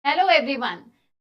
Hello everyone.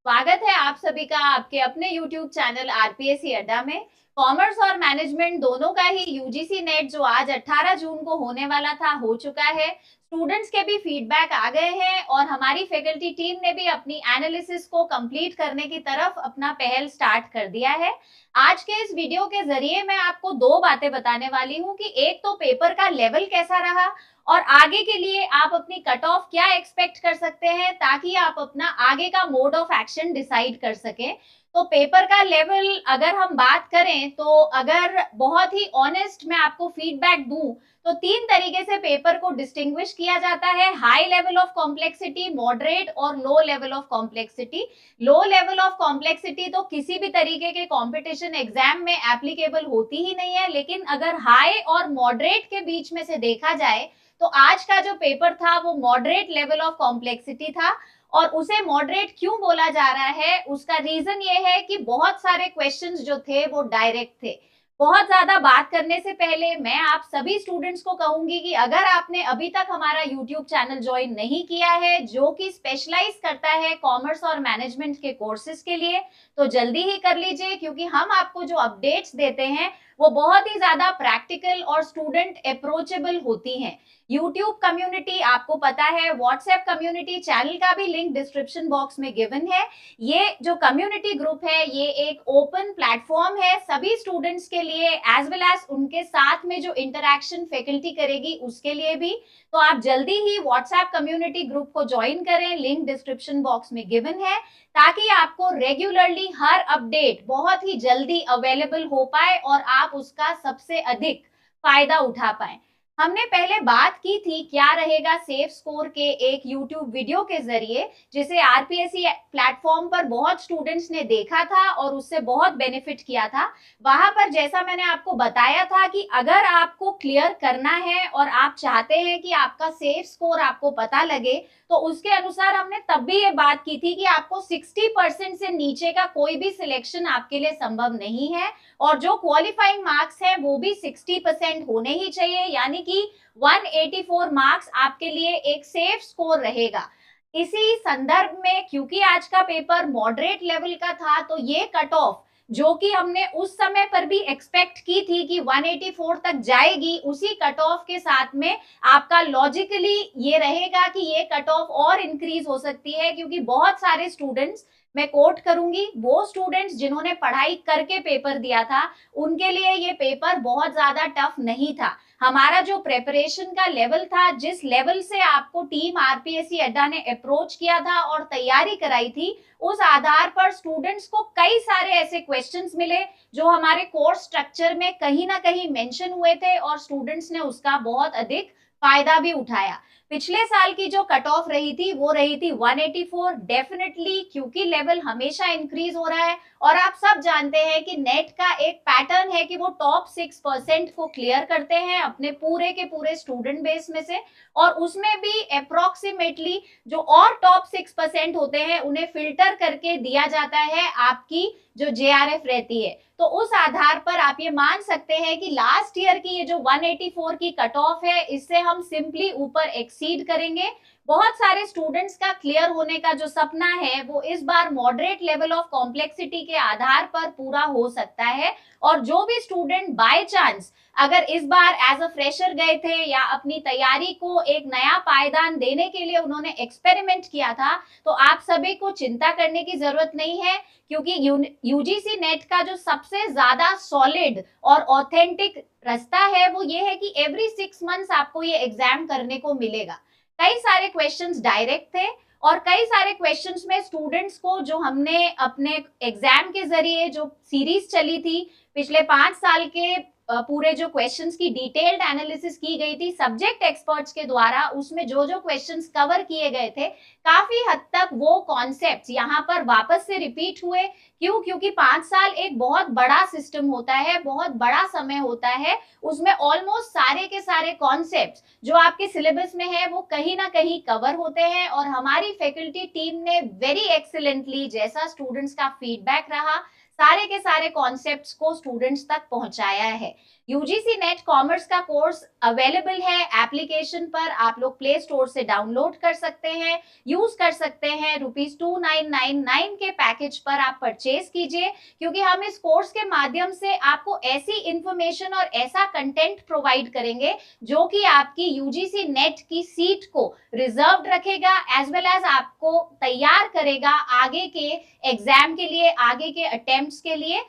स्वागत है आप सभी का आपके अपने यूट्यूब चैनल आरपीएससी अड्डा में। कॉमर्स और मैनेजमेंट दोनों का ही यूजीसी नेट जो आज 18 जून को होने वाला था हो चुका है। स्टूडेंट्स के भी फीडबैक आ गए हैं और हमारी फैकल्टी टीम ने भी अपनी एनालिसिस को कंप्लीट करने की तरफ अपना पहल स्टार्ट कर दिया है। आज के इस वीडियो के जरिए मैं आपको दो बातें बताने वाली हूँ कि एक तो पेपर का लेवल कैसा रहा और आगे के लिए आप अपनी कट ऑफ क्या एक्सपेक्ट कर सकते हैं ताकि आप अपना आगे का मोड ऑफ एक्शन डिसाइड कर सकें। तो पेपर का लेवल अगर हम बात करें तो अगर बहुत ही ऑनेस्ट मैं आपको फीडबैक दूं तो तीन तरीके से पेपर को डिस्टिंग्विश किया जाता है: high level of complexity, moderate और low level of complexity. Low level of complexity तो किसी भी तरीके के कंपटीशन एग्जाम में एप्लीकेबल होती ही नहीं है, लेकिन अगर हाई और मॉडरेट के बीच में से देखा जाए तो आज का जो पेपर था वो मॉडरेट लेवल ऑफ कॉम्प्लेक्सिटी था। और उसे मॉडरेट क्यों बोला जा रहा है, उसका रीजन ये है कि बहुत सारे क्वेश्चंस जो थे वो डायरेक्ट थे। बहुत ज्यादा बात करने से पहले मैं आप सभी स्टूडेंट्स को कहूंगी कि अगर आपने अभी तक हमारा यूट्यूब चैनल ज्वाइन नहीं किया है जो कि स्पेशलाइज करता है कॉमर्स और मैनेजमेंट के कोर्सेज के लिए, तो जल्दी ही कर लीजिए, क्योंकि हम आपको जो अपडेट्स देते हैं वो बहुत ही ज्यादा प्रैक्टिकल और स्टूडेंट अप्रोचेबल होती हैं। यूट्यूब कम्युनिटी आपको पता है, व्हाट्सएप कम्युनिटी चैनल का भी लिंक डिस्क्रिप्शन बॉक्स में गिवन है। ये जो कम्युनिटी ग्रुप है ये एक ओपन प्लेटफॉर्म है सभी स्टूडेंट्स के लिए, एज वेल एज उनके साथ में जो इंटरेक्शन फैकल्टी करेगी उसके लिए भी। तो आप जल्दी ही व्हाट्सएप कम्युनिटी ग्रुप को ज्वाइन करें, लिंक डिस्क्रिप्शन बॉक्स में गिवन है, ताकि आपको रेगुलरली हर अपडेट बहुत ही जल्दी अवेलेबल हो पाए और आप उसका सबसे अधिक फायदा उठा पाए। हमने पहले बात की थी क्या रहेगा सेफ स्कोर के एक यूट्यूब वीडियो के जरिए, जिसे आरपीएससी प्लेटफॉर्म पर बहुत स्टूडेंट्स ने देखा था और उससे बहुत बेनिफिट किया था। वहां पर जैसा मैंने आपको बताया था कि अगर आपको क्लियर करना है और आप चाहते हैं कि आपका सेफ स्कोर आपको पता लगे, तो उसके अनुसार हमने तब भी ये बात की थी कि आपको 60% से नीचे का कोई भी सिलेक्शन आपके लिए संभव नहीं है और जो क्वालिफाइंग मार्क्स है वो भी 60% होने ही चाहिए, यानी कि 184 मार्क्स आपके लिए एक सेफ स्कोर रहेगा। इसी संदर्भ में क्योंकि आज का पेपर मॉडरेट लेवल का था तो ये कट ऑफ जो कि हमने उस समय पर भी एक्सपेक्ट की थी कि 184 तक जाएगी, उसी कट ऑफ के साथ में आपका लॉजिकली ये रहेगा कि ये कट ऑफ और इंक्रीज हो सकती है, क्योंकि बहुत सारे स्टूडेंट्स, मैं कोट करूंगी, वो स्टूडेंट्स जिन्होंने पढ़ाई करके पेपर दिया था उनके लिए ये पेपर बहुत ज्यादा टफ नहीं था। हमारा जो प्रेपरेशन का लेवल था, जिस लेवल से आपको टीम आरपीएससी अड्डा ने अप्रोच किया था और तैयारी कराई थी, उस आधार पर स्टूडेंट्स को कई सारे ऐसे क्वेश्चंस मिले जो हमारे कोर्स स्ट्रक्चर में कहीं ना कहीं मेंशन हुए थे और स्टूडेंट्स ने उसका बहुत अधिक फायदा भी उठाया। पिछले साल की जो कट ऑफ रही थी वो रही थी 184। डेफिनेटली क्योंकि लेवल हमेशा इंक्रीज हो रहा है और आप सब जानते हैं कि नेट का एक पैटर्न है कि वो टॉप 6% को क्लियर करते हैं अपने पूरे के पूरे स्टूडेंट बेस में से, और उसमें भी अप्रोक्सीमेटली जो और टॉप 6% होते हैं उन्हें फिल्टर करके दिया जाता है आपकी जो जेआरएफ रहती है। तो उस आधार पर आप ये मान सकते हैं कि लास्ट ईयर की ये जो 184 की कट ऑफ है इससे हम सिंपली ऊपर एक्सीड करेंगे। बहुत सारे स्टूडेंट्स का क्लियर होने का जो सपना है वो इस बार मॉडरेट लेवल ऑफ कॉम्प्लेक्सिटी के आधार पर पूरा हो सकता है। और जो भी स्टूडेंट बाय चांस अगर इस बार एज अ फ्रेशर गए थे या अपनी तैयारी को एक नया पायदान देने के लिए उन्होंने एक्सपेरिमेंट किया था, तो आप सभी को चिंता करने की जरूरत नहीं है, क्योंकि यूजीसी नेट का जो सबसे ज्यादा सॉलिड और ऑथेंटिक रास्ता है वो ये है कि एवरी 6 मंथ्स आपको ये एग्जाम करने को मिलेगा। कई सारे क्वेश्चंस डायरेक्ट थे और कई सारे क्वेश्चंस में स्टूडेंट्स को जो हमने अपने एग्जाम के जरिए जो सीरीज चली थी पिछले 5 साल के पूरे जो क्वेश्चंस की डिटेल्ड एनालिसिस की गई थी सब्जेक्ट एक्सपर्ट्स के द्वारा, उसमें जो जो क्वेश्चंस कवर किए गए थे काफी हद तक वो कॉन्सेप्ट्स यहाँ पर वापस से रिपीट हुए। क्यों? क्योंकि 5 साल एक बहुत बड़ा सिस्टम होता है, बहुत बड़ा समय होता है, उसमें ऑलमोस्ट सारे के सारे कॉन्सेप्ट्स जो आपके सिलेबस में है वो कहीं ना कहीं कवर होते हैं। और हमारी फैकल्टी टीम ने वेरी एक्सीलेंटली, जैसा स्टूडेंट्स का फीडबैक रहा, सारे के सारे कॉन्सेप्ट्स को स्टूडेंट्स तक पहुंचाया है। यूजीसी नेट कॉमर्स का कोर्स अवेलेबल है एप्लीकेशन पर, आप लोग प्ले स्टोर से डाउनलोड कर सकते हैं, यूज कर सकते हैं। ₹2999 के पैकेज पर आप परचेज कीजिए, क्योंकि हम इस कोर्स के माध्यम से आपको ऐसी इंफॉर्मेशन और ऐसा कंटेंट प्रोवाइड करेंगे जो कि आपकी यूजीसी नेट की सीट को रिजर्व्ड रखेगा, एज वेल एज आपको तैयार करेगा आगे के एग्जाम के लिए, आगे के अटेम्प्ट्स के लिए।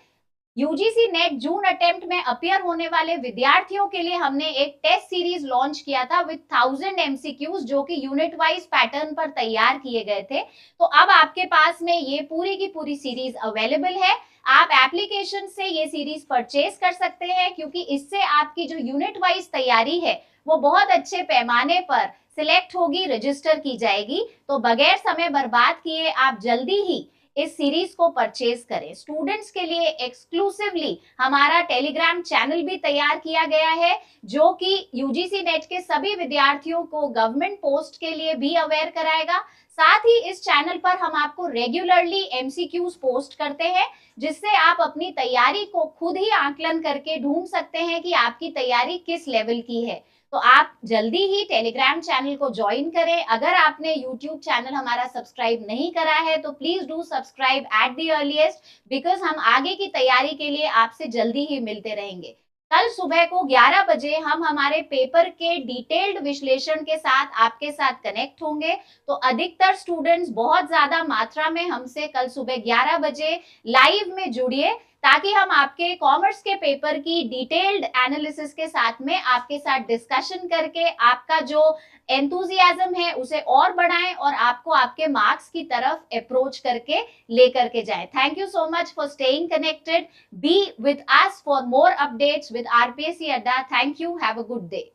यूजीसी नेट जून अटेम्प्ट में अपियर होने वाले विद्यार्थियों के लिए हमने एक टेस्ट सीरीज लॉन्च किया था विद 1000 एमसीक्यूज, जो कि यूनिट वाइज पैटर्न पर तैयार किए गए थे। तो अब आपके पास में ये पूरी की पूरी सीरीज अवेलेबल है। आप एप्लीकेशन से ये सीरीज परचेज कर सकते हैं, क्योंकि इससे आपकी जो यूनिट वाइज तैयारी है वो बहुत अच्छे पैमाने पर सिलेक्ट होगी, रजिस्टर की जाएगी। तो बगैर समय बर्बाद किए आप जल्दी ही इस सीरीज को परचेज करें। स्टूडेंट्स के लिए एक्सक्लूसिवली हमारा टेलीग्राम चैनल भी तैयार किया गया है, जो कि यूजीसी नेट के सभी विद्यार्थियों को गवर्नमेंट पोस्ट के लिए भी अवेयर कराएगा। साथ ही इस चैनल पर हम आपको रेगुलरली एमसीक्यूज पोस्ट करते हैं, जिससे आप अपनी तैयारी को खुद ही आकलन करके ढूंढ सकते हैं कि आपकी तैयारी किस लेवल की है। तो आप जल्दी ही टेलीग्राम चैनल को ज्वाइन करें। अगर आपने यूट्यूब चैनल हमारा सब्सक्राइब नहीं करा है तो please do subscribe at the earliest, because हम आगे की तैयारी के लिए आपसे जल्दी ही मिलते रहेंगे। कल सुबह को 11 बजे हम हमारे पेपर के डिटेल्ड विश्लेषण के साथ आपके साथ कनेक्ट होंगे। तो अधिकतर स्टूडेंट्स बहुत ज्यादा मात्रा में हमसे कल सुबह 11 बजे लाइव में जुड़िए, ताकि हम आपके कॉमर्स के पेपर की डिटेल्ड एनालिसिस के साथ में आपके साथ डिस्कशन करके आपका जो एंथुजियाज्म है उसे और बढ़ाएं और आपको आपके मार्क्स की तरफ अप्रोच करके लेकर के जाएं। Thank you so much for staying connected. Be with us for more updates with RPSC Adda. Thank you, have a good day.